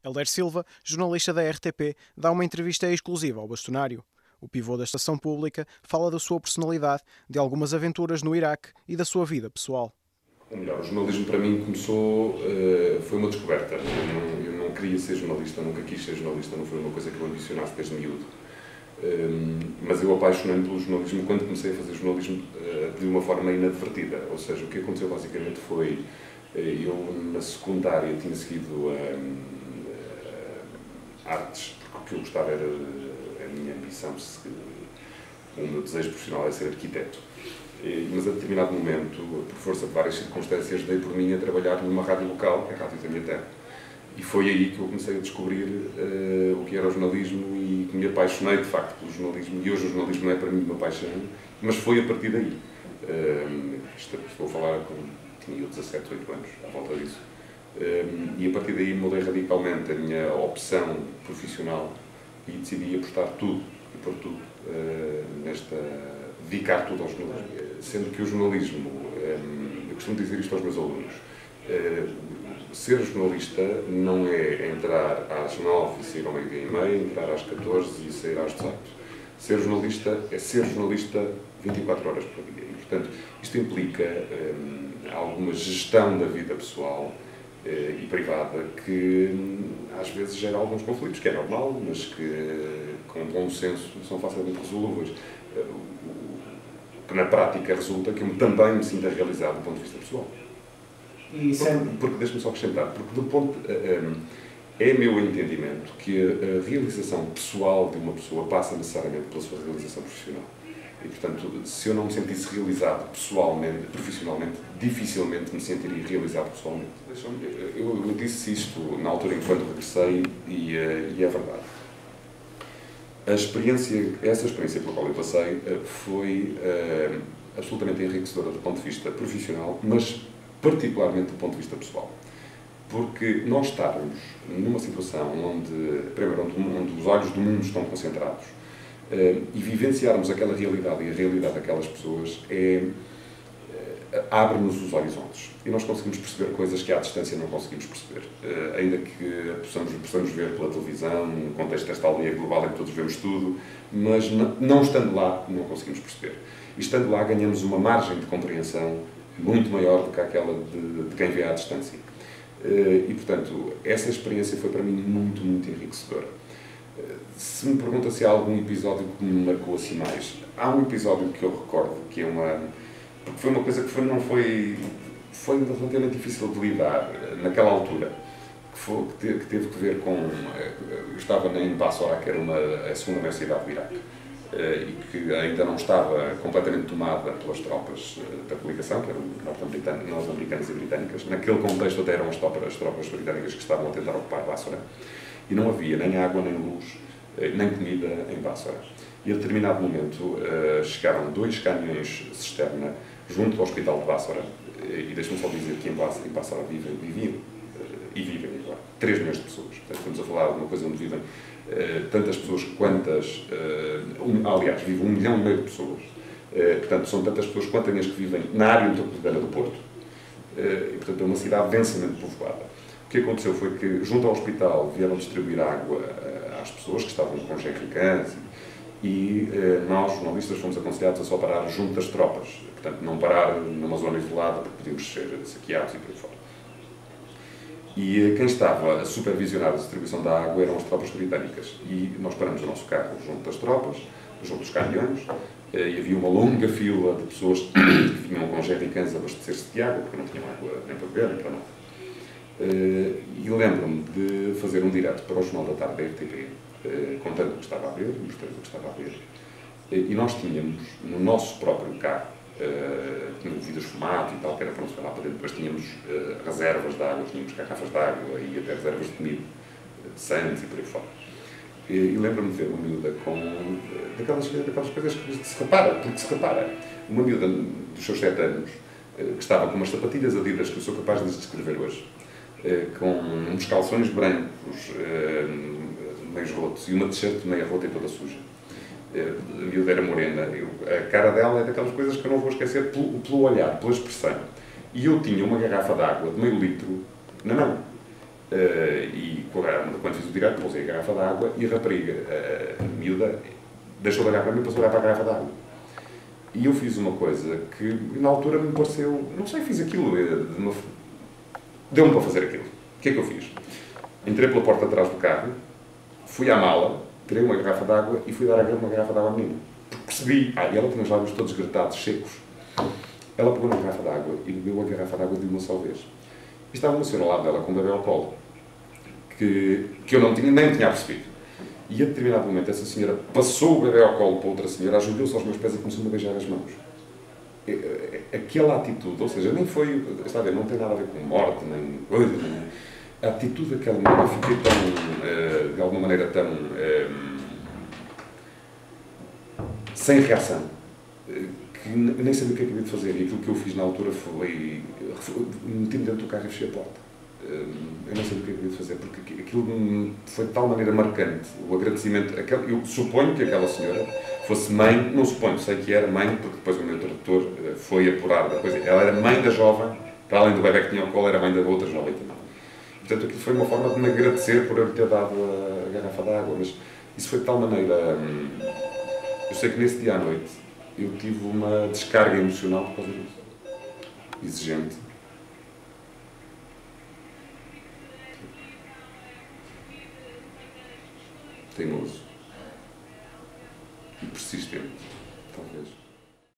Helder Silva, jornalista da RTP, dá uma entrevista exclusiva ao Bastonário. O pivô da estação pública fala da sua personalidade, de algumas aventuras no Iraque e da sua vida pessoal. Ou melhor, o jornalismo para mim começou, foi uma descoberta. Eu não queria ser jornalista, nunca quis ser jornalista, não foi uma coisa que eu ambicionasse desde miúdo. Mas eu apaixonei-me pelo jornalismo quando comecei a fazer jornalismo de uma forma inadvertida. Ou seja, o que aconteceu basicamente foi, eu na secundária tinha seguido artes, porque o que eu gostava era, a minha ambição, o meu desejo profissional é ser arquiteto. Mas a determinado momento, por força de várias circunstâncias, dei por mim a trabalhar numa rádio local, que é a Rádio da minha terra. E foi aí que eu comecei a descobrir o que era o jornalismo e que me apaixonei, de facto, pelo jornalismo. E hoje o jornalismo não é para mim uma paixão, mas foi a partir daí. Estou a falar com tinha 17, 18 anos, à volta disso. E a partir daí mudei radicalmente a minha opção profissional e decidi apostar tudo, e pôr tudo, dedicar tudo ao jornalismo. Sendo que o jornalismo, eu costumo dizer isto aos meus alunos, ser jornalista não é entrar às 9 e sair ao meio-dia e meia, entrar às 14 e sair às 18. Ser jornalista é ser jornalista 24 horas por dia. E, portanto, isto implica alguma gestão da vida pessoal e privada que às vezes gera alguns conflitos, que é normal, mas que com bom senso são facilmente resolúveis. Que na prática resulta que eu também me sinta realizado do ponto de vista pessoal. Porque deixa-me só acrescentar, porque do ponto, é meu entendimento que a realização pessoal de uma pessoa passa necessariamente pela sua realização profissional. E, portanto, se eu não me sentisse realizado pessoalmente, profissionalmente, dificilmente me sentiria realizado pessoalmente. Eu disse isto na altura em que regressei e é verdade. Essa experiência pela qual eu passei foi absolutamente enriquecedora do ponto de vista profissional, mas particularmente do ponto de vista pessoal. Porque nós estarmos numa situação onde os olhos do mundo estão concentrados e vivenciarmos aquela realidade e a realidade daquelas pessoas abre-nos os horizontes. E nós conseguimos perceber coisas que à distância não conseguimos perceber. Ainda que possamos ver pela televisão, num contexto desta aldeia global em que todos vemos tudo, mas não estando lá, não conseguimos perceber. E estando lá, ganhamos uma margem de compreensão muito maior do que aquela de quem vê à distância. E, portanto, essa experiência foi para mim muito, muito enriquecedora. Se me pergunta se há algum episódio que me marcou assim mais, há um episódio que eu recordo, que é porque foi uma coisa que foi relativamente difícil de lidar naquela altura, que teve que ver com... Eu estava em Bassora, que era a segunda maior cidade do Iraque, e que ainda não estava completamente tomada pelas tropas da coligação, que eram norte-americanas e britânicas. Naquele contexto até eram as tropas britânicas que estavam a tentar ocupar Bassora. E não havia nem água, nem luz, nem comida em Bassora. E a determinado momento chegaram 2 caminhões cisterna junto ao hospital de Bassora. E deixe-me só dizer que em Bassora viviam agora 3 milhões de pessoas. Portanto, estamos a falar de uma coisa onde vivem tantas pessoas quantas... aliás, vive 1,5 milhão de pessoas. Portanto, são tantas pessoas quantas as que vivem na área metropolitana do Porto. E, portanto, é uma cidade densamente povoada. O que aconteceu foi que, junto ao hospital, vieram distribuir água às pessoas que estavam com jerrycans e nós, jornalistas, fomos aconselhados a só parar junto das tropas. Portanto, não parar numa zona isolada, porque podíamos ser saqueados e por aí fora. E quem estava a supervisionar a distribuição da água eram as tropas britânicas. E nós paramos o nosso carro junto das tropas, junto dos caminhões, e havia uma longa fila de pessoas que vinham com jerrycans a abastecer-se de água, porque não tinham água nem para beber, nem para nada. E lembro-me de fazer um direto para o Jornal da Tarde da RTP, contando o que estava a ver, mostrando o que estava a ver. E nós tínhamos, no nosso próprio carro, tínhamos vidros fumados e tal, que era para não se falar para dentro, depois tínhamos reservas de água, tínhamos garrafas de água e até reservas de comida, de sandes e por aí fora. E lembro-me de ver uma miúda com daquelas coisas que se repara, porque se repara. Uma miúda dos seus 7 anos, que estava com umas sapatilhas Adidas que eu sou capaz de descrever hoje, com uns calções brancos, meio rotos, e uma t-shirt meio rota e toda suja. A miúda era morena. A cara dela é daquelas coisas que eu não vou esquecer pelo olhar, pela expressão. E eu tinha uma garrafa de água de meio litro na mão. E quando fiz o direto, pousei a garrafa d'água e a rapariga, a miúda, deixou de olhar para mim e passou a olhar para a garrafa d'água. E eu fiz uma coisa que na altura me pareceu, não sei, fiz aquilo, deu-me para fazer aquilo. O que é que eu fiz? Entrei pela porta de trás do carro, fui à mala, tirei uma garrafa d'água e fui dar uma garrafa d'água à menina. Percebi, e ela tinha os lábios todos gretados, secos. Ela pegou na garrafa d'água e bebeu a garrafa d'água de uma só vez. E estava uma senhora ao lado dela com um bebê ao colo, que eu nem tinha percebido. E a determinado momento essa senhora passou o bebê ao colo para outra senhora, ajoelhou-se aos meus pés e começou-me a beijar as mãos. Aquela atitude, ou seja, nem foi, está a ver, não tem nada a ver com morte, nem coisa, a atitude daquela mulher, eu fiquei tão, de alguma maneira, tão sem reação, que nem sabia o que havia de fazer. E aquilo que eu fiz na altura foi meti-me dentro do carro e fechei a porta. Eu não sabia o que havia de fazer, porque aquilo foi de tal maneira marcante, o agradecimento. Eu suponho que aquela senhora fosse mãe, não suponho, sei que era mãe, porque depois o meu tradutor foi apurar da coisa. Ela era mãe da jovem, para além do bebê que tinha ao colo, era mãe da outra jovem também. Portanto, aquilo foi uma forma de me agradecer por eu lhe ter dado a garrafa de água, mas isso foi de tal maneira. Eu sei que nesse dia à noite eu tive uma descarga emocional por causa disso. Exigente. Teimoso.